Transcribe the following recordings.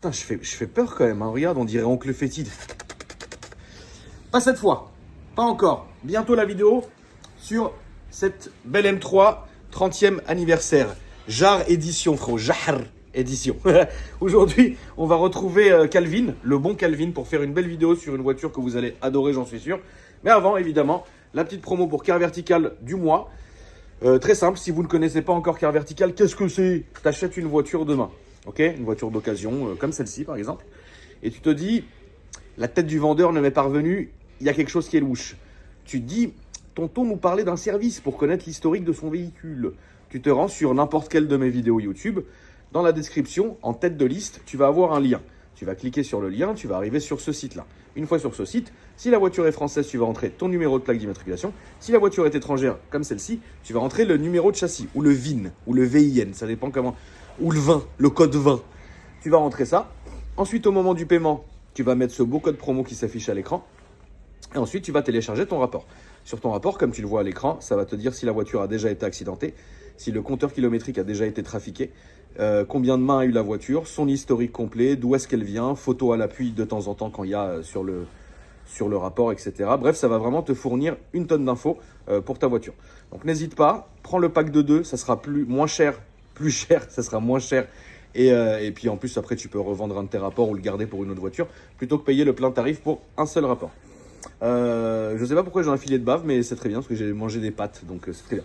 Putain, je fais peur quand même, hein. Regarde, on dirait Oncle Fétide. Pas cette fois. Pas encore. Bientôt la vidéo sur cette belle M3 30e anniversaire. Jar édition, frérot. Jar édition. Aujourd'hui, on va retrouver Calvin, le bon Calvin, pour faire une belle vidéo sur une voiture que vous allez adorer, j'en suis sûr. Mais avant, évidemment, la petite promo pour Car Vertical du mois. Très simple, si vous ne connaissez pas encore Car Vertical, qu'est-ce que c'est? T'achètes une voiture demain, ok? Une voiture d'occasion, comme celle-ci par exemple. Et tu te dis, la tête du vendeur ne m'est pas revenue, il y a quelque chose qui est louche. Tu te dis, tonton nous parlait d'un service pour connaître l'historique de son véhicule. Tu te rends sur n'importe quelle de mes vidéos YouTube. Dans la description, en tête de liste, tu vas avoir un lien. Tu vas cliquer sur le lien, tu vas arriver sur ce site-là. Une fois sur ce site, si la voiture est française, tu vas entrer ton numéro de plaque d'immatriculation. Si la voiture est étrangère, comme celle-ci, tu vas entrer le numéro de châssis, ou le VIN, ou le VIN, ça dépend comment, ou le 20, le code 20. Tu vas rentrer ça. Ensuite, au moment du paiement, tu vas mettre ce beau code promo qui s'affiche à l'écran. Et ensuite, tu vas télécharger ton rapport. Sur ton rapport, comme tu le vois à l'écran, ça va te dire si la voiture a déjà été accidentée, si le compteur kilométrique a déjà été trafiqué, combien de mains a eu la voiture, son historique complet, d'où est-ce qu'elle vient, photo à l'appui de temps en temps quand il y a sur le rapport, etc. Bref, ça va vraiment te fournir une tonne d'infos pour ta voiture. Donc n'hésite pas, prends le pack de 2, ça sera moins cher, ça sera moins cher. Et puis en plus, après, tu peux revendre un de tes rapports ou le garder pour une autre voiture, plutôt que payer le plein tarif pour un seul rapport. Je sais pas pourquoi j'ai un filet de bave, mais c'est très bien parce que j'ai mangé des pâtes, donc c'est très bien.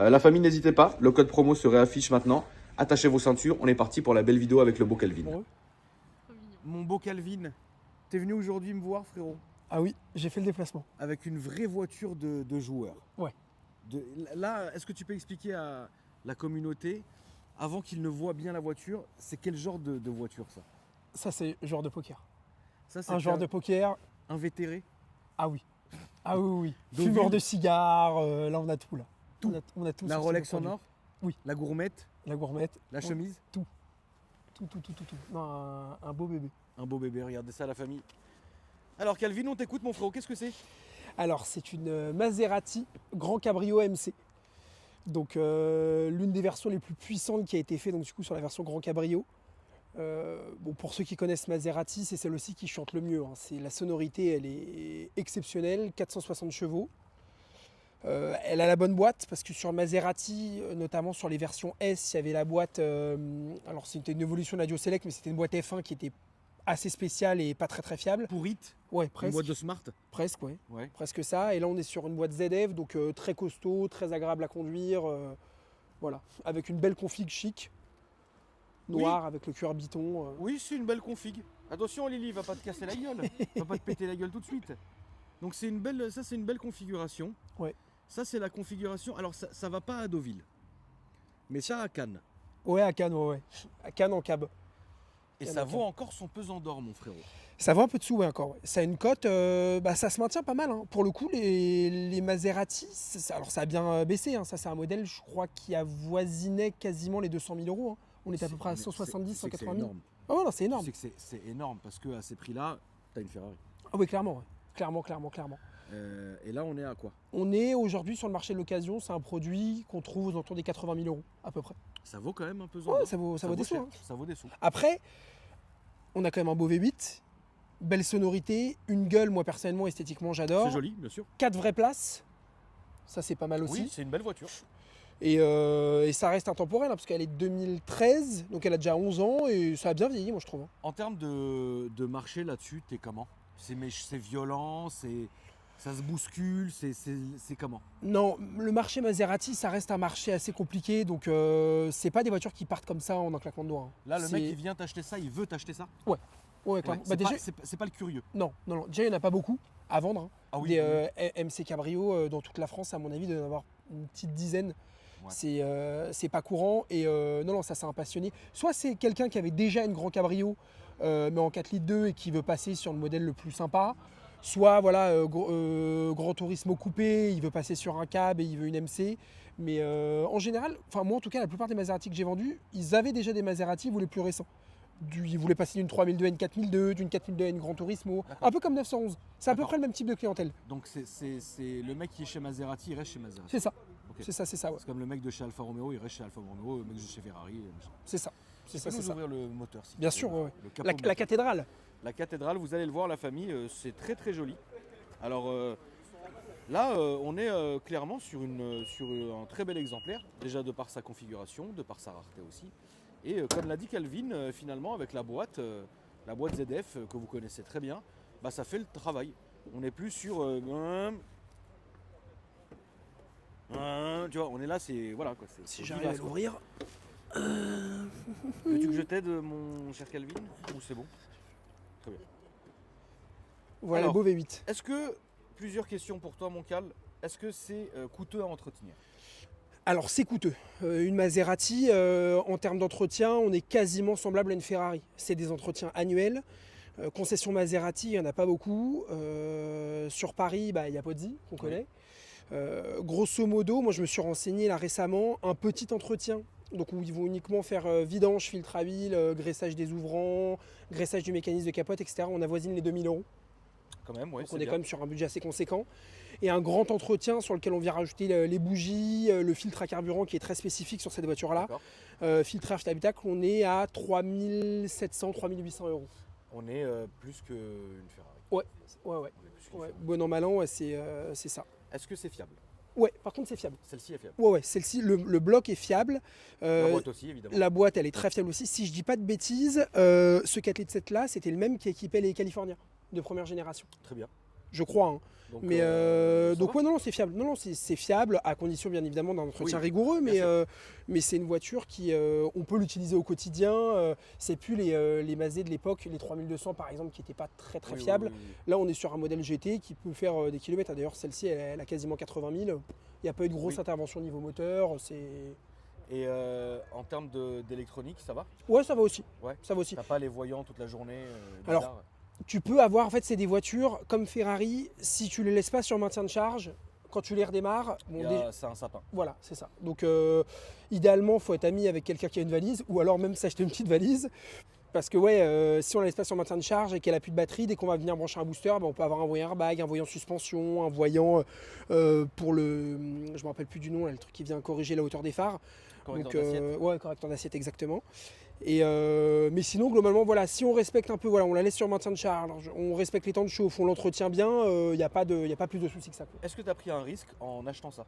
La famille, n'hésitez pas, le code promo se réaffiche maintenant. Attachez vos ceintures, on est parti pour la belle vidéo avec le beau Calvin. Mon beau Calvin, t'es venu aujourd'hui me voir, frérot, Ah oui, j'ai fait le déplacement. avec une vraie voiture de joueur. Ouais. Là, est-ce que tu peux expliquer à la communauté, avant qu'ils ne voient bien la voiture, c'est quel genre de voiture ça? Ça, c'est joueur de poker. Ça, c'est Un joueur de poker. invétéré. Ah oui. Ah oui, oui. Deauville. Fumeur de cigares, là on a tout là. Tout. On a tout. La sur Rolex ces en produits. or. Oui. La gourmette. La gourmette. La Ouais. chemise. Tout. Non, un beau bébé. Un beau bébé, regardez ça la famille. Alors Calvin, on t'écoute mon frérot, qu'est-ce que c'est? Alors, c'est une Maserati Grand Cabrio MC. Donc, l'une des versions les plus puissantes qui a été faite, donc du coup, sur la version Grand Cabrio. Bon, pour ceux qui connaissent Maserati, c'est celle aussi qui chante le mieux, hein. La sonorité, elle est exceptionnelle, 460 chevaux. Elle a la bonne boîte parce que sur Maserati, notamment sur les versions S, il y avait la boîte. Alors c'était une évolution de la Dio Select, mais c'était une boîte F1 qui était assez spéciale et pas très très fiable. Pourrite. Ouais, Une presque. boîte de Smart. Presque, ouais. Ouais. Presque ça. Et là, on est sur une boîte ZF, donc très costaud, très agréable à conduire. Voilà, avec une belle config chic, noire, avec le cuir biton. Oui, c'est une belle config. Attention Lily, va pas te casser la gueule. Va pas te péter la gueule tout de suite. Donc c'est une belle configuration. Ouais. Ça c'est la configuration. Alors ça va pas à Deauville. Mais ça à Cannes. Ouais, à Cannes, ouais. À Cannes en cab. Et Cannes ça en vaut cab. encore son pesant d'or mon frérot. Ça vaut un peu de sous, ouais, encore. Ouais. Ça a une cote, ça se maintient pas mal, hein. Pour le coup, les Maserati, alors ça a bien baissé, hein. Ça, c'est un modèle, je crois, qui avoisinait quasiment les 200 000 euros, hein. On était à peu près à 170, 180 000. Ah ouais, non, c'est énorme. C'est énorme parce qu'à ces prix-là, t'as une Ferrari. Ah oui, clairement, ouais. Clairement. Et là, on est à quoi? On est aujourd'hui sur le marché de l'occasion, c'est un produit qu'on trouve aux alentours des 80 000 euros, à peu près. Ça vaut quand même un pesant Ouais, d'or. ça vaut des sous, cher. hein. Ça vaut des sous. Après, on a quand même un beau V8, belle sonorité, une gueule, moi personnellement, esthétiquement, j'adore. C'est joli, bien sûr. 4 vraies places, ça c'est pas mal aussi. Oui, c'est une belle voiture. Et ça reste intemporel, hein, parce qu'elle est de 2013, donc elle a déjà 11 ans, et ça a bien vieilli, moi je trouve. En termes de marché là-dessus, t'es comment? C'est violent, ça se bouscule, c'est comment? Non, le marché Maserati, ça reste un marché assez compliqué, donc c'est pas des voitures qui partent comme ça en un claquement de doigts, hein. Là, le mec, il vient t'acheter ça, il veut t'acheter ça? Ouais, clairement. Ouais, Bah, déjà, c'est pas le curieux. non. Déjà, il n'y en a pas beaucoup à vendre, hein. Ah oui, Des MC Cabrio dans toute la France, à mon avis, il doit y en avoir une petite dizaine. Ouais. C'est pas courant, et non, ça c'est un passionné. Soit c'est quelqu'un qui avait déjà une Grand Cabrio, mais en 4 litres 2 et qui veut passer sur le modèle le plus sympa. Soit voilà, Grand Turismo coupé, il veut passer sur un cab et il veut une MC. Mais en général, enfin moi en tout cas, la plupart des Maserati que j'ai vendus, ils avaient déjà des Maserati, ils voulaient plus récents. Ils voulaient passer d'une 3002 à une 4002, d'une 4002 à une Grand Turismo, un peu comme 911. C'est à peu D'accord. près le même type de clientèle. Donc c'est le mec qui est chez Maserati, il reste chez Maserati. C'est ça. Ok. C'est ça, ouais. C'est comme le mec de chez Alfa Romeo, il reste chez Alfa Romeo, le mec de chez Ferrari. C'est ça. C'est Tu ça, peux c'est nous ça. ouvrir le moteur si Bien tu sûr, veux, ouais. le capot La moteur. cathédrale. La cathédrale, vous allez le voir, la famille, c'est très très joli. Alors là, on est clairement sur un très bel exemplaire, déjà de par sa configuration, de par sa rareté aussi. Et comme l'a dit Calvin, finalement, avec la boîte ZF que vous connaissez très bien, bah, ça fait le travail. On n'est plus sur. Tu vois, on est là, c'est. Voilà quoi. Si j'arrive à l'ouvrir. Veux-tu que je t'aide, mon cher Calvin, ou c'est bon? Très bien. Voilà Alors, le beau V8. Est-ce que, plusieurs questions pour toi mon Cal, est-ce que c'est coûteux à entretenir? Alors c'est coûteux. Une Maserati, en termes d'entretien, on est quasiment semblable à une Ferrari. C'est des entretiens annuels. Concession Maserati, il n'y en a pas beaucoup. Sur Paris, bah, il y a Pozzi, qu'on connaît. Grosso modo, moi je me suis renseigné là récemment, un petit entretien. Donc où ils vont uniquement faire vidange, filtre à huile, graissage des ouvrants, graissage du mécanisme de capote, etc. On avoisine les 2000 euros. Quand même, ouais, Donc c'est on est bien. quand même sur un budget assez conséquent. Et un grand entretien sur lequel on vient rajouter les bougies, le filtre à carburant qui est très spécifique sur cette voiture-là. D'accord. Filtrage d'habitacle, on est à 3700, 3800 euros. On est plus qu'une Ferrari. Ouais. On est plus qu'une Ouais. Ferrari. Bon an, mal an, ouais, c'est ça. Est-ce que c'est fiable? Ouais, par contre c'est fiable. Celle-ci est fiable. Ouais, celle-ci, le bloc est fiable. La boîte aussi, évidemment. La boîte, elle est très fiable aussi. Si je dis pas de bêtises, ce 4 litres 7 là, c'était le même qui équipait les Californiens de première génération. Très bien. Je crois. Hein. Donc, Mais ça donc va ouais, non, c'est fiable. Non, c'est fiable à condition bien évidemment d'un entretien Oui, rigoureux, bien mais c'est une voiture qui, on peut l'utiliser au quotidien. C'est plus les Mazé de l'époque, les 3200 par exemple, qui n'étaient pas très Oui, fiables. oui, oui. Là, on est sur un modèle GT qui peut faire des kilomètres. D'ailleurs, celle-ci, elle a quasiment 80 000. Il n'y a pas eu de grosse Oui. intervention niveau moteur. Et en termes d'électronique, ça va? Ouais, ça va aussi. Ouais. Ça va aussi. T'as pas les voyants toute la journée Alors, bizarres? Tu peux avoir, en fait, c'est des voitures comme Ferrari, si tu les laisses pas sur maintien de charge, quand tu les redémarres, bon, C'est un sapin. voilà, c'est ça. Donc, idéalement, il faut être ami avec quelqu'un qui a une valise, ou alors même s'acheter une petite valise. Parce que, ouais, si on la laisse pas sur maintien de charge et qu'elle a plus de batterie, dès qu'on va venir brancher un booster, on peut avoir un voyant airbag, un voyant suspension, un voyant pour le. Je me rappelle plus du nom, là, le truc qui vient corriger la hauteur des phares. Correcteur Donc, d'assiette. ouais, correcteur d'assiette, exactement. Et mais sinon, globalement, voilà, si on respecte un peu, voilà, on la laisse sur maintien de charge, on respecte les temps de chauffe, on l'entretient bien, il n'y a pas plus de soucis que ça. Est-ce que tu as pris un risque en achetant ça?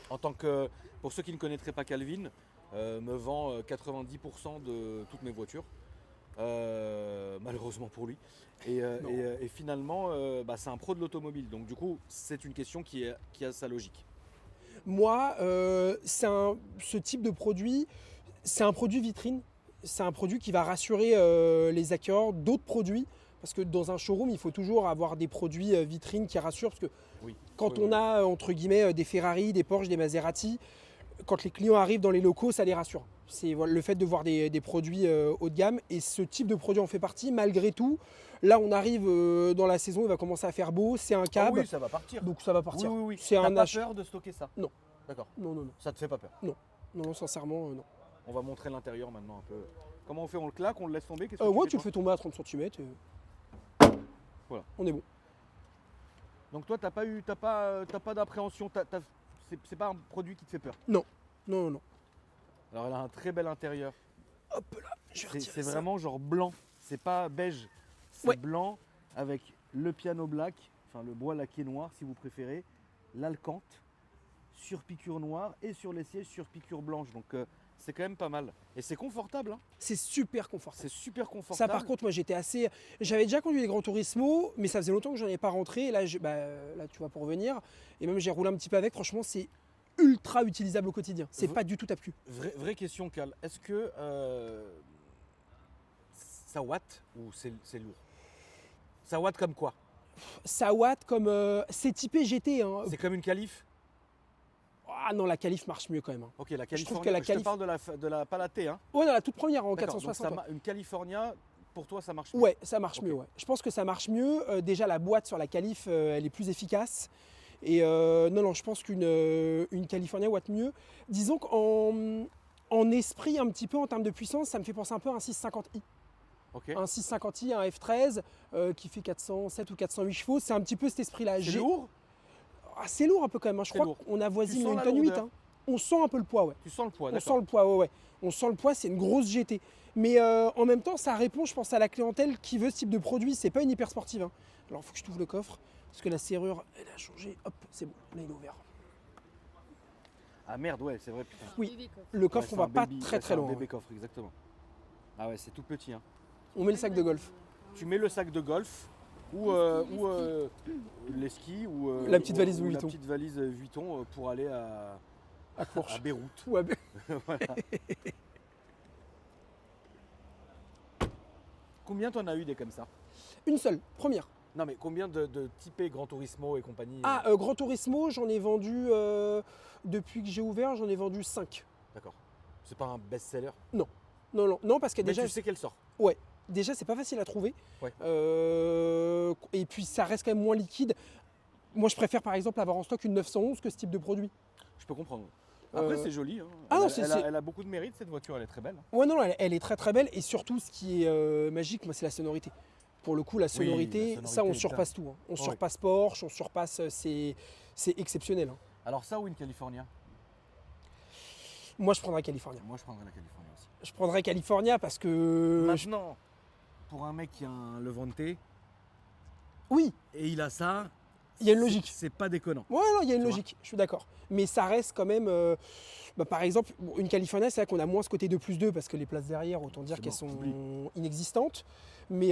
En tant que, pour ceux qui ne connaîtraient pas Calvin, me vend 90% de toutes mes voitures, malheureusement pour lui. Et finalement, c'est un pro de l'automobile. Donc du coup, c'est une question qui a sa logique. Moi, ce type de produit, c'est un produit vitrine. C'est un produit qui va rassurer les acquéreurs d'autres produits. Parce que dans un showroom, il faut toujours avoir des produits vitrines qui rassurent. Parce que Oui. quand Oui, on a, entre guillemets, des Ferrari, des Porsche, des Maserati, quand les clients arrivent dans les locaux, ça les rassure. C'est voilà, le fait de voir des produits haut de gamme. Et ce type de produit en fait partie. Malgré tout, là, on arrive dans la saison, il va commencer à faire beau. C'est un Ah cab. oui, ça va partir. Donc ça va partir. Oui. C'est T'as un pas achat. peur de stocker ça? Non. D'accord. Non. Ça te fait pas peur? Non, sincèrement, non. On va montrer l'intérieur maintenant un peu. Comment on fait? On le claque? On le laisse tomber? Qu'est-ce que Ouais, fais, tu le toi fais tomber à 30 cm. Voilà. On est bon. Donc toi, t'as pas d'appréhension. C'est pas un produit qui te fait peur. Non. Alors elle a un très bel intérieur. Hop là, je vais retirer C'est ça. vraiment genre blanc. C'est pas beige. C'est Ouais. blanc avec le piano black, enfin le bois laqué noir si vous préférez, l'alcante sur piqûre noire et sur les sièges sur piqûre blanche. Donc c'est quand même pas mal. Et c'est confortable. Hein. C'est super confortable. C'est super confortable. Ça, par contre, moi, j'avais déjà conduit les Gran Turismo, mais ça faisait longtemps que j'en ai pas rentré. Et là, là, tu vois, pour venir. Et même, j'ai roulé un petit peu avec. Franchement, c'est ultra utilisable au quotidien. C'est pas du tout tape-cul. Vraie question, Cal. Est-ce que ça watt ou c'est lourd? Ça watt comme quoi? Ça watt comme. C'est typé GT. Hein. C'est comme une qualif? Ah non, la qualif marche mieux quand même. Hein. Ok, la Je trouve California. que la Je te qualif- parle de la pas la T, hein. Ouais, non, la toute première en D'accord, donc 460. Ouais. une California, pour toi, ça marche mieux? Ouais, ça marche Ok. mieux. Ouais. Je pense que ça marche mieux. Déjà, la boîte sur la qualif, elle est plus efficace. Et non, je pense qu'une California watt mieux. Disons qu'en esprit, un petit peu en termes de puissance, ça me fait penser un peu à un 650i. Ok. Un 650i, un F13 qui fait 407 ou 408 chevaux. C'est un petit peu cet esprit-là. C'est lourd? Ah, c'est lourd un peu quand même. Hein. Je C'est crois lourd. qu'on avoisine Tu sens une la tonne 8. lourdeur? Hein. On sent un peu le poids, ouais. Tu sens le poids, On d'accord. sent le poids, ouais, ouais. On sent le poids, c'est une grosse GT. Mais en même temps, ça répond, je pense, à la clientèle qui veut ce type de produit. C'est pas une hyper sportive. Hein. Alors, il faut que je t'ouvre le coffre, parce que la serrure, elle a changé. Hop, c'est bon, là, il est ouvert. Ah merde, ouais, c'est vrai, putain. Oui, le coffre, Ouais, on va c'est un pas baby- très ouais, très c'est un loin. bébé Ouais. coffre, exactement. Ah ouais, c'est tout petit. Hein. On met le sac de golf. Tu mets le sac de golf ou, les skis ou La petite valise ou Vuitton. La petite valise Vuitton pour aller À Courche. à Beyrouth. Ouais, ben, Voilà. Combien t'en as eu des comme ça? une seule, première. Non mais combien de typés Gran Turismo et compagnie? Ah, Gran Turismo, j'en ai vendu, depuis que j'ai ouvert, j'en ai vendu 5. D'accord. C'est pas un best-seller? Non, non, parce que Mais déjà, tu sais qu'elle sort. déjà c'est pas facile à trouver. Ouais. Et puis ça reste quand même moins liquide. Moi, je préfère par exemple avoir en stock une 911 que ce type de produit. Je peux comprendre. Après Euh, c'est joli. Hein. Ah non, Elle a beaucoup de mérite cette voiture, elle est très belle. Ouais, non, elle est très très belle. Et surtout, ce qui est magique, moi, c'est la sonorité. Pour le coup, la sonorité, sonorité, ça, on putain. surpasse tout. Hein. On Ouais. surpasse Porsche, on surpasse. C'est exceptionnel. Hein. Alors ça ou une California? Moi, je prendrais California. Moi je prendrais la California aussi. Je prendrais California parce que. Maintenant, pour un mec qui a un Levante et Oui, il a ça, il y a une logique. C'est pas déconnant. Ouais, non, il y a une Tu vois. logique, je suis d'accord. Mais ça reste quand même. Par exemple, bon, une California, c'est vrai qu'on a moins ce côté 2+2 parce que les places derrière, autant dire C'est qu'elles mort, sont t'oublies. inexistantes. Mais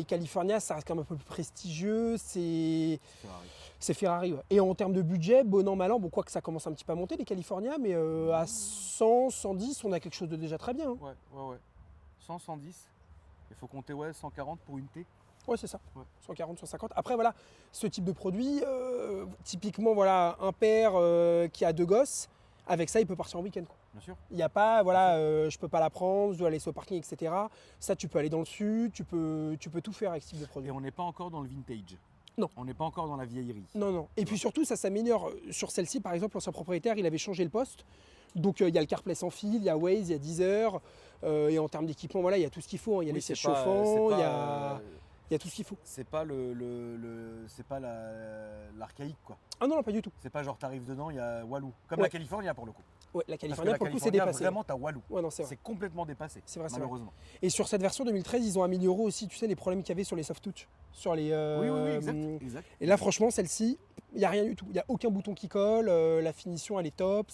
California, ça reste quand même un peu plus prestigieux. Ferrari. C'est Ferrari. Ouais. Et en termes de budget, bon an, mal an, bon, quoi que ça commence un petit peu à monter, les California, mais à 100, 110, on a quelque chose de déjà très bien. Hein. Ouais. 100, 110. Il faut compter 140 pour une T. Ouais, c'est ça. Ouais. 140, 150. Après, voilà, ce type de produit, typiquement, voilà, un père qui a 2 gosses, avec ça, il peut partir en week-end. Quoi. Bien sûr. Il n'y a pas, voilà, je peux pas la prendre, je dois aller sur le parking, etc. Ça, tu peux aller dans le sud, tu peux tout faire avec ce type de produit. Et on n'est pas encore dans le vintage. Non. On n'est pas encore dans la vieillerie. Non. Et puis surtout, ça s'améliore. Sur celle-ci, par exemple, l'ancien propriétaire, il avait changé le poste. Donc, il y a le CarPlay sans fil, il y a Waze, il y a Deezer. Et en termes d'équipement, voilà, il y a tout ce qu'il faut. Hein. Il y a les sièges chauffants, il y a tout ce qu'il faut. C'est pas c'est pas l'archaïque quoi. Ah non, pas du tout. C'est pas genre t'arrives dedans, il y a Walou. Comme Ouais. la California pour le coup. Ouais, la Parce que California, la pour le coup, c'est California, dépassé. vraiment t'as Walou. Ouais, non, c'est vrai. C'est complètement dépassé. C'est vrai, c'est vrai. malheureusement. Et sur cette version 2013, ils ont amélioré aussi, tu sais, les problèmes qu'il y avait sur les soft touch. Sur les, Oui, exact. Et là, franchement, celle-ci, il n'y a rien du tout. Il n'y a aucun bouton qui colle. La finition, elle est top.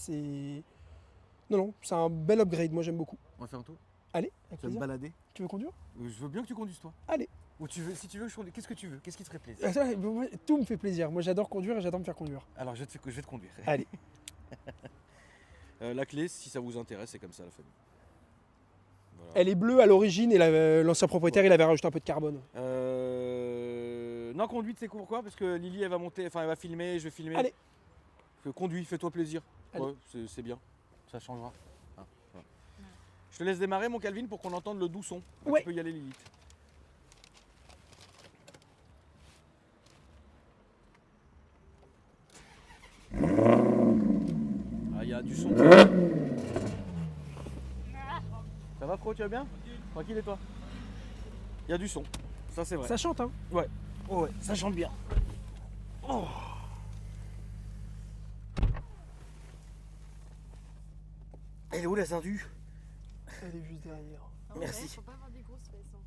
Non, c'est un bel upgrade. Moi, j'aime beaucoup. On va faire un tour. Allez, avec Tu vas me plaisir. balader. Tu veux conduire? Je veux bien que tu conduises toi. Allez. Ou si tu veux, qu'est-ce que tu veux? Qu'est-ce qui te ferait plaisir? Moi, tout me fait plaisir. Moi, j'adore conduire et j'adore me faire conduire. Alors je vais te conduire. Allez. La clé, si ça vous intéresse, c'est comme ça la famille. Voilà. Elle est bleue à l'origine et l'ancien propriétaire, il avait rajouté un peu de carbone. Non, conduite, c'est pourquoi? Parce que Lily, elle va monter, enfin, elle va filmer, je vais filmer. Allez. Conduis, fais-toi plaisir. Allez. Ouais, c'est bien. Ça changera. Ah, voilà. Je te laisse démarrer, mon Calvin, pour qu'on entende le doux son. Ouais. Tu peux y aller, Lilith. Ah, il y a du son. Ça va, Fro, tu vas bien? Tranquille, et toi? Il y a du son. Ça, c'est vrai. Ça chante, hein? Ouais. Oh ouais, ça chante bien. Oh. Elle est où la ceinture? Elle est juste derrière. Ah ouais, Merci. faut pas avoir des grosses fesses. Hein.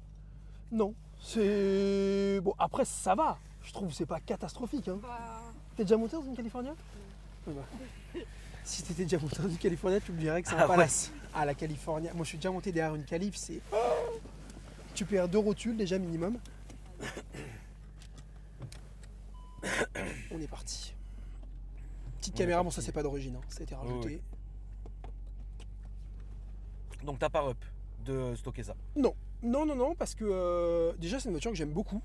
Non, c'est... Bon, après, ça va. Je trouve que c'est pas catastrophique, hein. Bah, T'es déjà monté dans une California? Ouais, bah. Si t'étais déjà monté dans une California, tu me dirais que c'est un Ah ouais. palace. Ah, la California. Moi, je suis déjà monté derrière une Calif, c'est... Tu perds 2 rotules déjà minimum. On est parti. Petite On est caméra, bon parti. ça c'est pas d'origine, hein. Ça a été rajouté. oui. Donc t'as pas up de stocker ça. Non, parce que déjà c'est une voiture que j'aime beaucoup.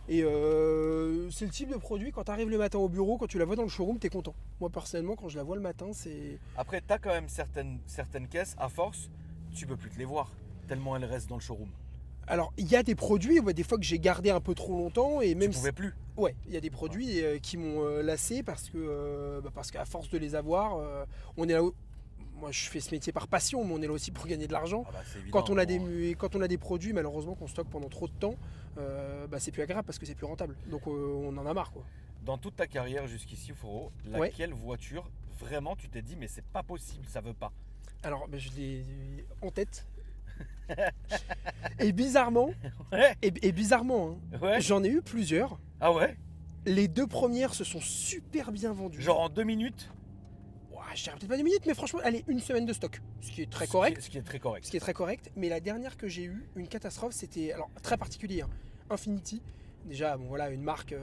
Et c'est le type de produit, quand tu arrives le matin au bureau, quand tu la vois dans le showroom, t'es content. Moi personnellement, quand je la vois le matin, c'est... Après, t'as quand même certaines caisses, à force, tu peux plus te les voir, tellement elles restent dans le showroom. Alors, il y a des produits, des fois que j'ai gardé un peu trop longtemps, et même Tu pouvais plus. ouais, il y a des produits qui m'ont lassé parce qu'à force de les avoir, on est là où... moi je fais ce métier par passion, mais on est là aussi pour gagner de l'argent. Ah bah, c'est évident. Quand on a des produits malheureusement qu'on stocke pendant trop de temps, c'est plus agréable parce que c'est plus rentable. Donc on en a marre quoi. Dans toute ta carrière jusqu'ici, Foro, laquelle voiture vraiment tu t'es dit mais c'est pas possible, ça veut pas? Alors je l'ai en tête. Et bizarrement, Ouais. et bizarrement, hein, Ouais. j'en ai eu plusieurs. Ah ouais? Les 2 premières se sont super bien vendues. Genre en 2 minutes? Ouah, je dirais peut-être pas 2 minutes, mais franchement, allez, 1 semaine de stock. Ce qui est très correct. Ce qui est très correct. Ce qui est très correct. Mais la dernière que j'ai eue, une catastrophe, c'était alors très particulier. Hein, Infiniti. Déjà, bon voilà, une marque,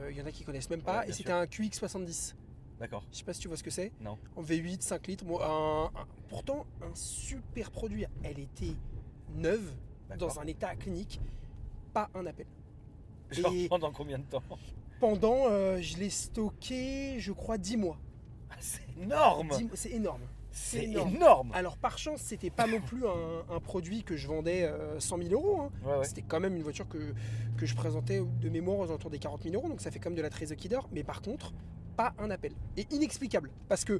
il y en a qui connaissent même pas. Ouais, et bien c'était sûr. un QX70. D'accord. Je sais pas si tu vois ce que c'est. Non. En V8, 5 litres. Bon, pourtant, un super produit. Elle était neuve, D'accord. dans un état clinique. Pas un appel. Genre Et- pendant combien de temps? Pendant, je l'ai stocké, je crois, 10 mois. Ah, c'est énorme! C'est énorme. C'est énorme. énorme! Alors par chance, c'était pas non plus un produit que je vendais 100 000 euros. Hein. Ouais, ouais. C'était quand même une voiture que je présentais de mémoire aux alentours des 40 000 euros. Donc ça fait comme de la Trésor qui dort. Mais par contre, pas un appel. Et inexplicable. Parce que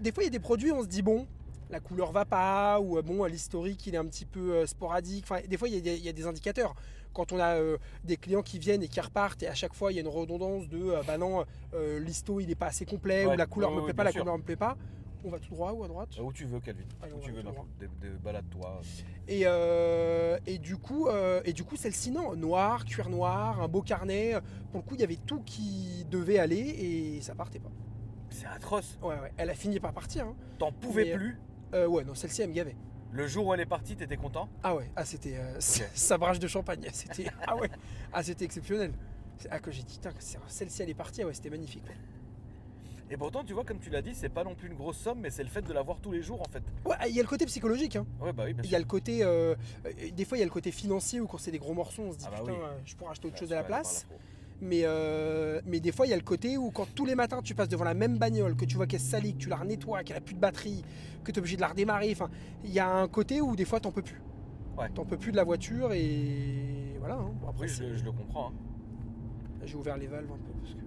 des fois, il y a des produits, on se dit bon, la couleur va pas. Ou bon, l'historique, il est un petit peu sporadique. Enfin, des fois, il y a des indicateurs. Quand on a des clients qui viennent et qui repartent et à chaque fois il y a une redondance de bah non, l'histo il est pas assez complet Ouais, ou la couleur ouais, me ouais, plaît pas, bien la sûr. couleur me plaît pas, on va tout droit ou à droite. Où tu veux, Calvin. Allez, Où on tu va veux, tout droit. balade-toi. Et du coup celle-ci non, noir, cuir noir, un beau carnet. Pour le coup il y avait tout qui devait aller et ça partait pas. C'est atroce. Ouais, elle a fini par partir. Hein. T'en pouvais Mais, plus. Ouais non, celle-ci elle me gavait. Le jour où elle est partie, t'étais content? Ah ouais, c'était sabrage de champagne. C'était c'était exceptionnel. Quand j'ai dit putain, celle-ci elle est partie, ah ouais c'était magnifique. Ouais. Et pourtant, tu vois, comme tu l'as dit, c'est pas non plus une grosse somme, mais c'est le fait de la voir tous les jours en fait. Ouais, il y a le côté psychologique. Hein. Ouais, bah oui, bien Il y sûr. a le côté, des fois il y a le côté financier où quand c'est des gros morceaux on se dit Ah bah putain oui. je pourrais acheter autre Ouais, chose tu à la vas aller place. par là, Mais des fois il y a le côté où quand tous les matins tu passes devant la même bagnole, que tu vois qu'elle se salit, que tu la renettoies, qu'elle a plus de batterie, que tu es obligé de la redémarrer, enfin il y a un côté où des fois t'en peux plus. Ouais. T'en peux plus de la voiture et voilà. Hein. Bon, après Oui, je le comprends. Hein. j'ai ouvert les valves un peu parce que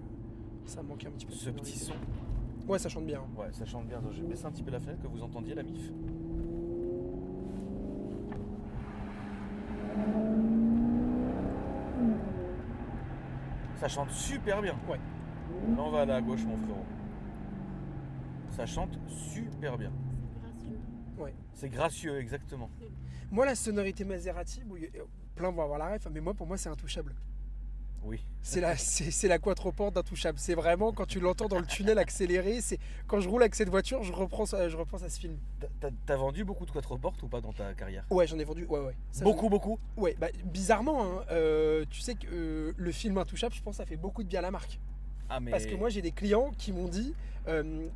ça me manquait un petit peu. de Ce petit sonorité. son, Ouais ça chante bien. ouais, ça chante bien. Je vais baisser un petit peu la fenêtre que vous entendiez la mif. Ça chante super bien. Ouais. Là, on va aller à gauche, mon frérot. Ça chante super bien. Ouais. C'est gracieux, exactement. Moi la sonorité Maserati, bon, plein vont avoir la ref, mais moi pour moi c'est intouchable. Oui. C'est la quattroporte d'intouchable. C'est vraiment quand tu l'entends dans le tunnel accéléré. C'est quand je roule avec cette voiture, je repense à ce film. T'as vendu beaucoup de quatreportes ou pas dans ta carrière? Ouais, j'en ai vendu. Ouais. Ça, Beaucoup. Ouais, bah, bizarrement, hein, tu sais que le film Intouchable, je pense, ça fait beaucoup de bien à la marque. Ah mais. Parce que moi, j'ai des clients qui m'ont dit,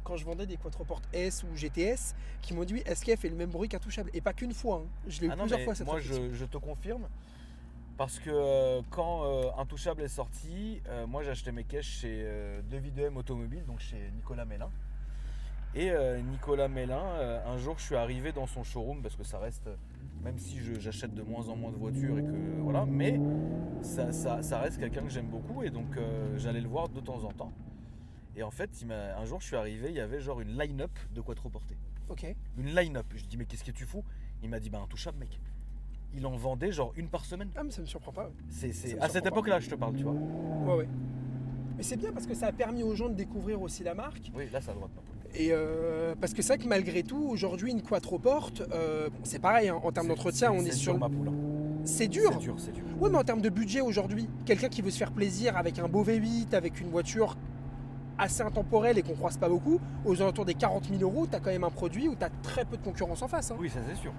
quand je vendais des quatreportes S ou GTS, qui m'ont dit oui, SKF fait le même bruit qu'Intouchable. Et pas qu'une fois. Hein. Je l'ai eu Ah non, plusieurs mais fois cette moi réflexion. je te confirme. Parce que quand Intouchable est sorti, moi j'ai acheté mes caisses chez 2VDM Automobile, donc chez Nicolas Mélin. Et Nicolas Mélin, un jour je suis arrivé dans son showroom parce que ça reste, même si j'achète de moins en moins de voitures et que voilà, mais ça reste quelqu'un que j'aime beaucoup et donc j'allais le voir de temps en temps. Et en fait, un jour je suis arrivé, il y avait genre une line-up de quattroportés. Ok. Une line-up. Je dis mais qu'est-ce que tu fous? Il m'a dit bah Intouchable mec. Il en vendait genre une par semaine. Ah, mais ça me surprend pas. C'est me à cette surprend pas. époque-là, je te parle, tu vois. Ouais. Mais c'est bien parce que ça a permis aux gens de découvrir aussi la marque. Oui, là, ça doit être Et parce que c'est vrai que malgré tout, aujourd'hui, une quattroporte, bon, c'est pareil, hein, en termes d'entretien, on est sur. ma poule. Hein. C'est dur. C'est dur. Ouais, mais en termes de budget aujourd'hui, quelqu'un qui veut se faire plaisir avec un beau V8, avec une voiture assez intemporelle et qu'on croise pas beaucoup, aux alentours des 40 000 euros, tu as quand même un produit où tu as très peu de concurrence en face. Hein. Oui, ça c'est sûr.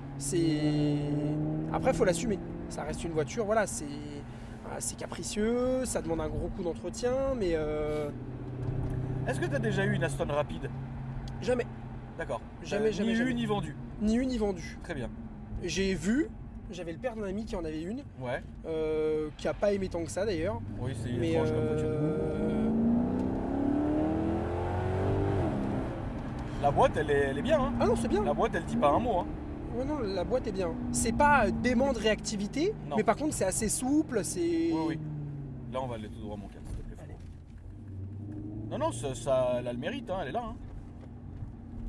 Après, il faut l'assumer. Ça reste une voiture, voilà, c'est capricieux, ça demande un gros coup d'entretien, mais Est-ce que tu as déjà eu une Aston rapide? jamais. D'accord. Jamais. Ni eu ni vendu. Ni une ni vendue. Très bien. J'ai vu, j'avais le père d'un ami qui en avait une, Ouais. qui a pas aimé tant que ça d'ailleurs. Oui, c'est Mais étrange comme voiture. La boîte, elle est bien. Hein. Ah non, c'est bien. La boîte, elle dit pas un mot. Hein. Ouais, non, la boîte est bien. C'est pas dément de réactivité, Non. mais par contre c'est assez souple, c'est. Oui. Là, on va aller tout droit, mon cœur, s'il te plaît. Allez. Non, ça, elle a le mérite, hein, elle est là. Hein.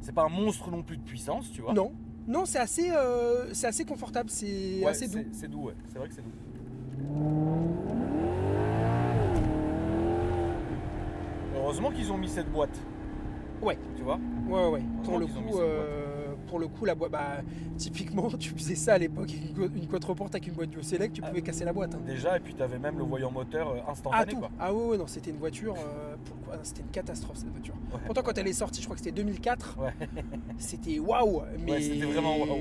C'est pas un monstre non plus de puissance, tu vois. Non, non, c'est assez confortable, c'est Ouais, assez doux. C'est doux, ouais. C'est vrai que c'est doux. Heureusement qu'ils ont mis cette boîte. Ouais. Tu vois. Ouais. Heureusement qu'ils ont mis cette boîte. Pour le coup, la boîte, bah, typiquement, tu faisais ça à l'époque, une quatreporte avec une boîte Duo Select, tu pouvais casser la boîte. Hein. Déjà, et puis t'avais même le voyant moteur instantané, tout. quoi. Ah ouais, non, c'était une voiture, c'était une catastrophe cette voiture. Ouais. Pourtant, quand elle est sortie, je crois que c'était 2004, Ouais. c'était waouh. Mais c'était vraiment waouh.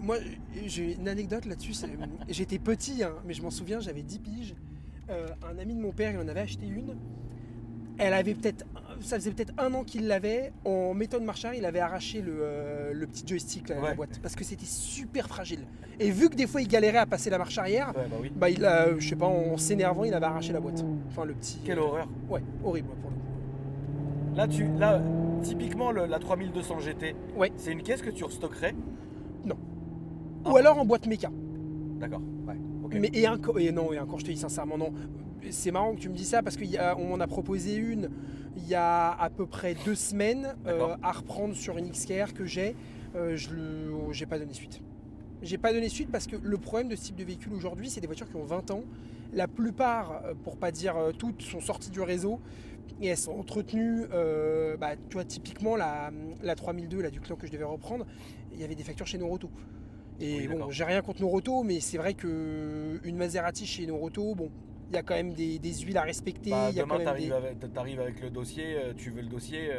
Moi, j'ai une anecdote là-dessus. J'étais petit, hein, mais je m'en souviens, j'avais 10 piges. Un ami de mon père, il en avait acheté une. Ça faisait peut-être 1 an qu'il l'avait. En méthode marche arrière, il avait arraché le petit joystick, la boîte, parce que c'était super fragile. Et vu que des fois il galérait à passer la marche arrière, oui. bah il a, je sais pas, en s'énervant, il avait arraché la boîte. Enfin le petit. Quelle horreur. Ouais, horrible pour le coup. Là, typiquement la 3200 GT, ouais. C'est une caisse que tu restockerais? Non. Ou alors en boîte méca. D'accord. Ouais. Okay. Mais et encore, je te dis sincèrement non. C'est marrant que tu me dis ça parce qu'on m'en a proposé une il y a à peu près 2 semaines à reprendre sur une XKR que j'ai. J'ai pas donné suite. J'ai pas donné suite parce que le problème de ce type de véhicule aujourd'hui, c'est des voitures qui ont 20 ans. La plupart, pour pas dire toutes, sont sorties du réseau et elles sont entretenues. Tu vois, typiquement la 3002 là, du client que je devais reprendre, il y avait des factures chez Noroto. Et oui, bon, j'ai rien contre Noroto, mais c'est vrai qu'une Maserati chez Noroto, bon, il y a quand même des huiles à respecter. Demain, t'arrives avec le dossier, tu veux le dossier.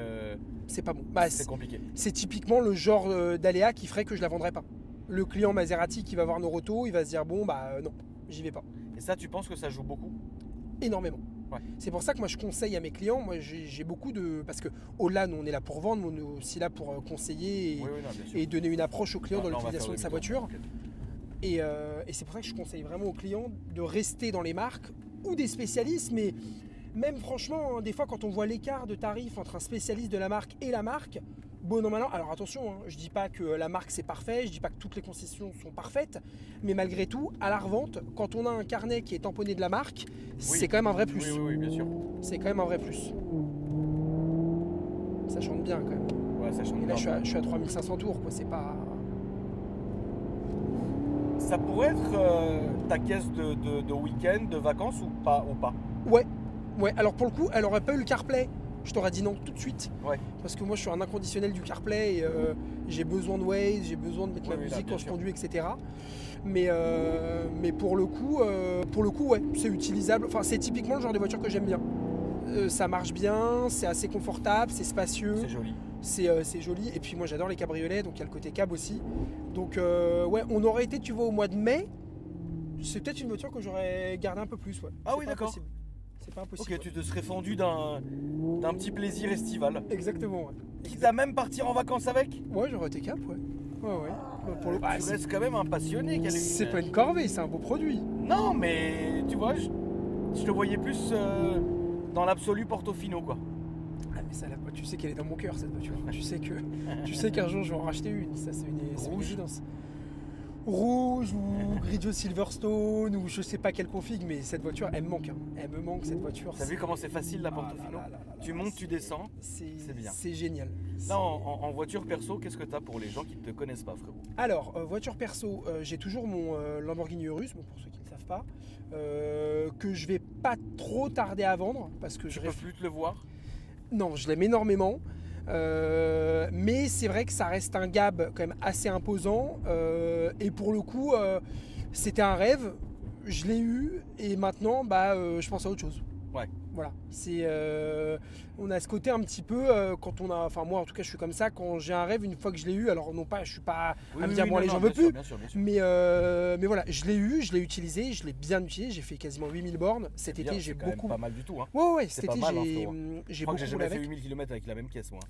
C'est pas bon. C'est compliqué. C'est typiquement le genre d'aléa qui ferait que je la vendrais pas. Le client Maserati qui va voir Noroto, il va se dire bon, non, j'y vais pas. Et ça, tu penses que ça joue beaucoup? Énormément. Ouais. C'est pour ça que moi je conseille à mes clients, moi j'ai beaucoup de... Parce que au-delà, nous on est là pour vendre, mais on est aussi là pour conseiller et donner une approche au client dans l'utilisation de sa voiture. Et c'est pour ça que je conseille vraiment aux clients de rester dans les marques ou des spécialistes, mais même franchement, des fois quand on voit l'écart de tarif entre un spécialiste de la marque et la marque, bon non maintenant, alors attention, je dis pas que la marque c'est parfait, je dis pas que toutes les concessions sont parfaites, mais malgré tout, à la revente, quand on a un carnet qui est tamponné de la marque, c'est quand même un vrai plus. Oui, bien sûr. C'est quand même un vrai plus. Ça chante bien quand même. Ouais, ça chante et là, bien. je suis à 3500 tours, quoi, c'est pas... Ça pourrait être ta caisse de week-end, de vacances ou pas Ouais, alors pour le coup, elle aurait pas eu le CarPlay. Je t'aurais dit non tout de suite. Ouais. Parce que moi je suis un inconditionnel du CarPlay et j'ai besoin de Waze, j'ai besoin de mettre ma musique quand je conduis, etc. Mais pour le coup, ouais, c'est utilisable. Enfin, c'est typiquement le genre de voiture que j'aime bien. Ça marche bien, c'est assez confortable, c'est spacieux. C'est joli. C'est joli. Et puis moi j'adore les cabriolets, donc il y a le côté cab aussi. Donc ouais, on aurait été, tu vois, au mois de mai. C'est peut-être une voiture que j'aurais gardé un peu plus. Ouais. Ah oui, d'accord. C'est pas impossible. Ok, tu te serais fendu d'un petit plaisir estival. Exactement, ouais. Quitte à même partir en vacances avec? Ouais, j'aurais été cap, ouais. Ouais. Pour le coup, tu restes quand même un passionné. C'est pas une corvée, c'est un beau produit. Non, mais tu vois, je te voyais plus dans l'absolu Portofino, quoi. Ah, mais ça, tu sais qu'elle est dans mon cœur, cette voiture. tu sais qu'un jour, je vais en racheter une. Ça, c'est une évidence. Rouge ou Grigio Silverstone ou je sais pas quelle config, mais cette voiture elle me manque. Elle me manque cette voiture. T'as vu comment c'est facile la Portofino? Tu montes, tu descends. C'est bien. C'est génial. Là, en voiture perso, qu'est-ce que t'as pour les gens qui ne te connaissent pas, frérot? Alors, voiture perso, j'ai toujours mon Lamborghini Urus, bon, pour ceux qui ne savent pas, que je vais pas trop tarder à vendre parce que je peux plus te le voir. Non, je l'aime énormément. Mais c'est vrai que ça reste un gab quand même assez imposant et pour le coup c'était un rêve, je l'ai eu et maintenant je pense à autre chose. Ouais. Voilà, on a ce côté un petit peu quand on a, enfin moi en tout cas je suis comme ça, quand j'ai un rêve une fois que je l'ai eu, alors non pas, je suis pas à me dire bon allez j'en veux plus, bien sûr. mais voilà, je l'ai eu, je l'ai utilisé, je l'ai bien utilisé, j'ai fait quasiment 8000 bornes cet été, j'ai beaucoup. Pas mal du tout. Hein. Ouais, cet été j'ai beaucoup. J'ai jamais fait 8000 km avec la même caisse moi.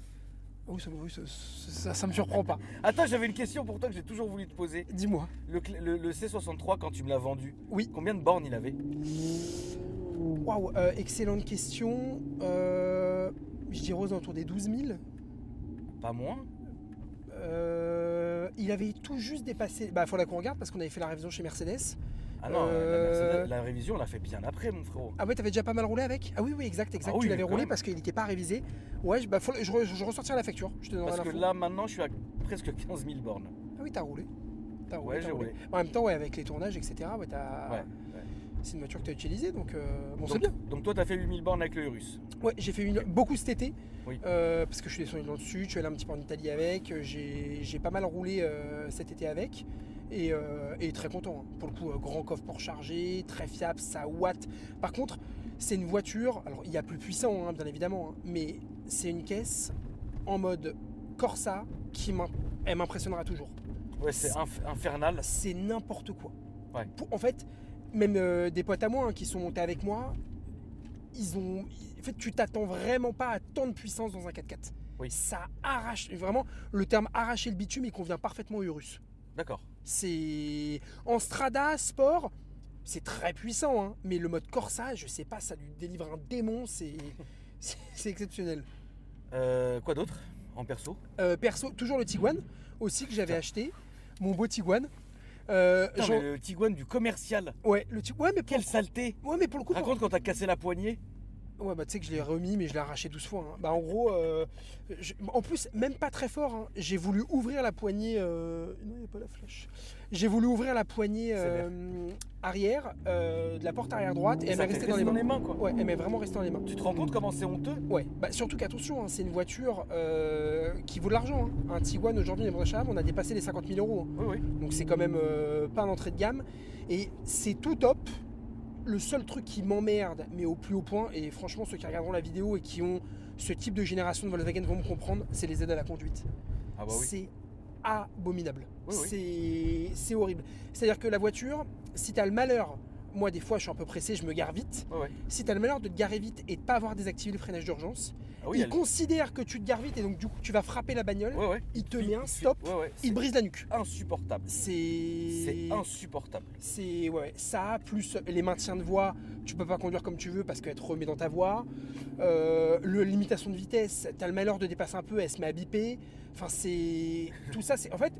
Oui, ça me surprend pas. Attends, j'avais une question pour toi que j'ai toujours voulu te poser. Dis-moi. Le C63 quand tu me l'as vendu, oui. Combien de bornes il avait? Waouh, excellente question. Je dirais aux alentours des 12 000. Pas moins. Il avait tout juste dépassé. Faudra qu'on regarde parce qu'on avait fait la révision chez Mercedes. Ah non, la Mercedes, la révision, on l'a fait bien après, mon frérot. Ah ouais, t'avais déjà pas mal roulé avec? Ah oui, oui, exact. Ah oui, Tu l'avais quand roulé même. parce qu'il n'était pas révisé. Ouais, je ressortirai la facture. Je te donnerai Parce que l'info. là, maintenant, je suis à presque 15 000 bornes. Ah oui, t'as roulé. Ouais, j'ai roulé. En même temps, ouais, avec les tournages, etc., ouais, Ouais. c'est une voiture que tu as utilisée, donc bon, c'est bien. Donc toi, t'as fait 8000 bornes avec le Urus. Ouais, j'ai fait beaucoup cet été, Oui. parce que je suis descendu dans le sud, je suis allé un petit peu en Italie avec, j'ai pas mal roulé cet été avec, et très content. Hein. Pour le coup, grand coffre pour charger, très fiable, ça watt. Par contre, c'est une voiture, alors il y a plus puissant, hein, bien évidemment, hein, mais c'est une caisse en mode Corsa elle m'impressionnera toujours. Ouais, c'est infernal. C'est n'importe quoi. Ouais. En fait, même des potes à moi hein, qui sont montés avec moi, en fait, tu t'attends vraiment pas à tant de puissance dans un 4x4. Oui. Ça arrache, vraiment, le terme arracher le bitume, il convient parfaitement au Urus. D'accord. C'est en Strada Sport, c'est très puissant, hein, mais le mode Corsa, je sais pas, ça lui délivre un démon, c'est exceptionnel. Quoi d'autre en perso? Perso, toujours le Tiguan aussi que j'avais acheté, mon beau Tiguan. Putain, mais le Tiguan du commercial. Ouais, ouais, mais Quelle saleté! Ouais, mais pour le coup, Raconte quand t'as cassé la poignée. Ouais, bah tu sais que je l'ai remis, mais je l'ai arraché 12 fois. Hein. Bah en gros, en plus, même pas très fort. Hein. J'ai voulu ouvrir la poignée. Non, il n'y a pas la flèche. J'ai voulu ouvrir la poignée arrière de la porte arrière droite et elle m'est restée dans les mains. Quoi. Ouais, elle m'est vraiment restée dans les mains. Tu te rends compte comment c'est honteux? Ouais, bah surtout qu'attention, hein, c'est une voiture qui vaut de l'argent. Hein. Un Tiguan aujourd'hui, les achat, on a dépassé les 50 000 euros. Hein. Oui, oui. Donc c'est quand même pas un entrée de gamme. Et c'est tout top. Le seul truc qui m'emmerde, mais au plus haut point, et franchement ceux qui regarderont la vidéo et qui ont ce type de génération de Volkswagen vont me comprendre, c'est les aides à la conduite. Ah bah oui. C'est abominable. Oui. C'est horrible. C'est-à-dire que la voiture, si tu as le malheur, moi des fois je suis un peu pressé, je me gare vite, Ouais. si tu as le malheur de te garer vite et de ne pas avoir désactivé le freinage d'urgence, Ah oui, il considère que tu te gares vite et donc du coup tu vas frapper la bagnole, il te met un stop, il te brise la nuque. Insupportable. C'est insupportable. C'est ça, plus les maintiens de voie, tu peux pas conduire comme tu veux parce qu'elle te remet dans ta voie. Limitation de vitesse, tu as le malheur de dépasser un peu, elle se met à biper. Enfin, c'est. Tout ça, c'est. En fait,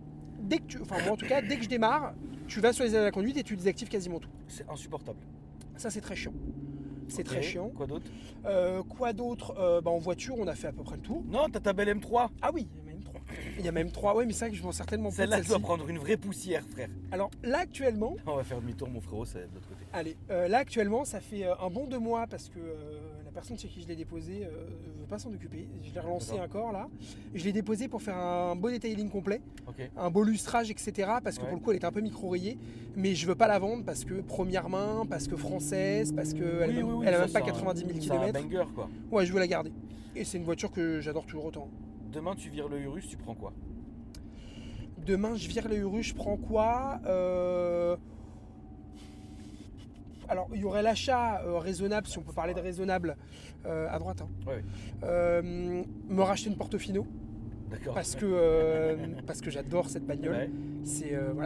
moi en tout cas, dès que je démarre, tu vas sur les aides à la conduite et tu désactives quasiment tout. C'est insupportable. Ça, c'est très chiant. C'est très chiant. Quoi d'autre? En voiture, on a fait à peu près le tour. Non, t'as ta belle M3. Ah oui, il y a même 3. Il y a même 3, ouais, mais c'est vrai que je vends certainement pas. Celle-là doit prendre une vraie poussière, frère. Alors là, actuellement. On va faire demi-tour, mon frérot, c'est de l'autre côté. Allez, là, actuellement, ça fait un bon 2 mois parce que la personne chez qui je l'ai déposé ne veut pas s'en occuper. Je l'ai relancé encore là. Je l'ai déposé pour faire un beau detailing complet, un beau lustrage, etc. Parce que pour le coup, elle était un peu micro-rayée. Mais je veux pas la vendre parce que première main, parce que française, parce qu'elle a même pas 90 000 km. C'est un banger, quoi. Ouais, je veux la garder. Et c'est une voiture que j'adore toujours autant. Demain, tu vires le Urus, tu prends quoi? Demain, je vire le Urus, je prends quoi Alors, il y aurait l'achat raisonnable, si on peut parler de raisonnable, à droite. Hein. Ouais. Me racheter une Portofino. D'accord. Parce que j'adore cette bagnole. Ouais.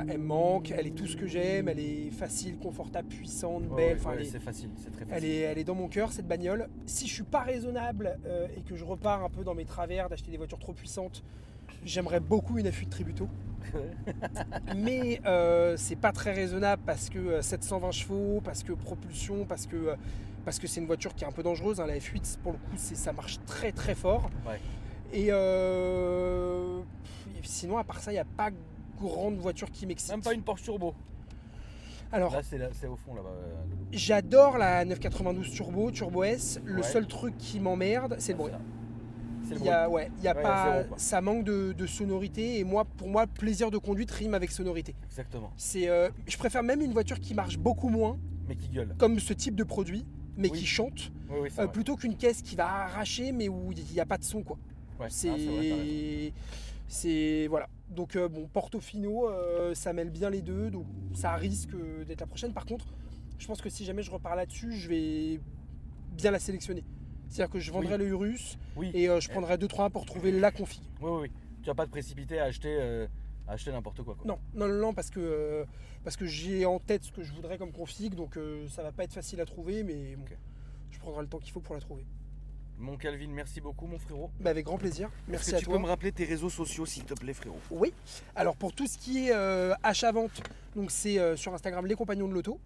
Elle me manque, elle est tout ce que j'aime, elle est facile, confortable, puissante, belle. C'est facile, c'est très facile. Elle est dans mon cœur cette bagnole. Si je suis pas raisonnable et que je repars un peu dans mes travers d'acheter des voitures trop puissantes, j'aimerais beaucoup une F8 Tributo. Mais c'est pas très raisonnable parce que 720 chevaux, parce que propulsion, parce que c'est une voiture qui est un peu dangereuse. Hein, la F8 pour le coup ça marche très très fort. Ouais. Et sinon à part ça il n'y a pas grande voiture qui m'excite. Même pas une Porsche Turbo. Alors, là c'est au fond là-bas. J'adore la 992 Turbo S. Le seul truc qui m'emmerde, c'est le bruit. Ça manque de sonorité et pour moi, plaisir de conduite rime avec sonorité. Exactement. Je préfère même une voiture qui marche beaucoup moins, mais qui gueule. Comme ce type de produit, mais qui chante, plutôt qu'une caisse qui va arracher, mais où il n'y a pas de son, quoi. Ouais. C'est voilà. Donc Portofino, ça mêle bien les deux, donc ça risque d'être la prochaine. Par contre, je pense que si jamais je repars là-dessus, je vais bien la sélectionner. C'est-à-dire que je vendrai le Urus et je prendrai 2-3 pour trouver la config. Oui. Tu vas pas te précipiter à acheter n'importe quoi. Non, parce que j'ai en tête ce que je voudrais comme config, donc ça va pas être facile à trouver, mais bon, je prendrai le temps qu'il faut pour la trouver. Mon Calvin, merci beaucoup mon frérot. Bah, avec grand plaisir. Merci Est-ce que à tu toi. peux me rappeler tes réseaux sociaux s'il te plaît frérot? Oui. Alors pour tout ce qui est achat-vente, donc c'est sur Instagram les compagnons de l'auto.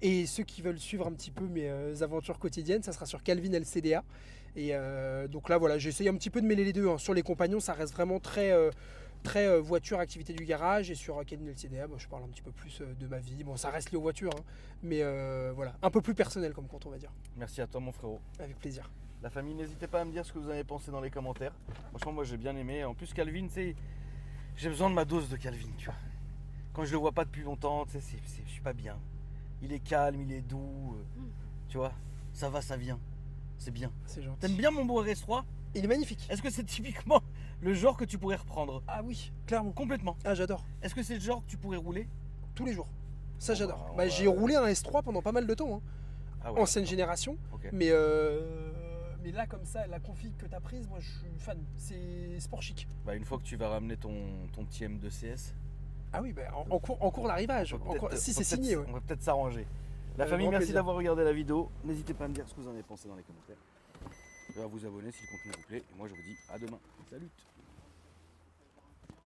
Et ceux qui veulent suivre un petit peu mes aventures quotidiennes, ça sera sur Calvin LCDA. Et donc là voilà, j'ai essayé un petit peu de mêler les deux. Hein. Sur les compagnons, ça reste vraiment très voiture, activité du garage. Et sur Calvin LCDA, je parle un petit peu plus de ma vie. Bon, ça reste lié aux voitures, hein, mais voilà, un peu plus personnel comme compte, on va dire. Merci à toi mon frérot. Avec plaisir. La famille, n'hésitez pas à me dire ce que vous avez pensé dans les commentaires. Franchement, moi j'ai bien aimé. En plus, Calvin, tu sais, j'ai besoin de ma dose de Calvin, tu vois. Quand je le vois pas depuis longtemps, tu sais, je suis pas bien. Il est calme, il est doux, tu vois. Ça va, ça vient. C'est bien. C'est gentil. T'aimes bien mon beau RS3? Il est magnifique. Est-ce que c'est typiquement le genre que tu pourrais reprendre? Ah oui, clairement. Complètement. Ah, j'adore. Est-ce que c'est le genre que tu pourrais rouler? Tous les jours. Ça, Bon, j'adore. bah, J'ai roulé un S3 pendant pas mal de temps. Hein. Ah ouais, Ancienne génération. ok. Mais là, comme ça, la config que tu as prise, moi, je suis fan. C'est sport chic. Bah, une fois que tu vas ramener ton petit M2 CS, Ah oui, en cours d'arrivage. Si, c'est signé. Ouais. on va peut-être s'arranger. La Avec famille, grand merci plaisir. d'avoir regardé la vidéo. N'hésitez pas à me dire ce que vous en avez pensé dans les commentaires. À vous abonner si le contenu vous plaît. Et moi, je vous dis à demain. Salut!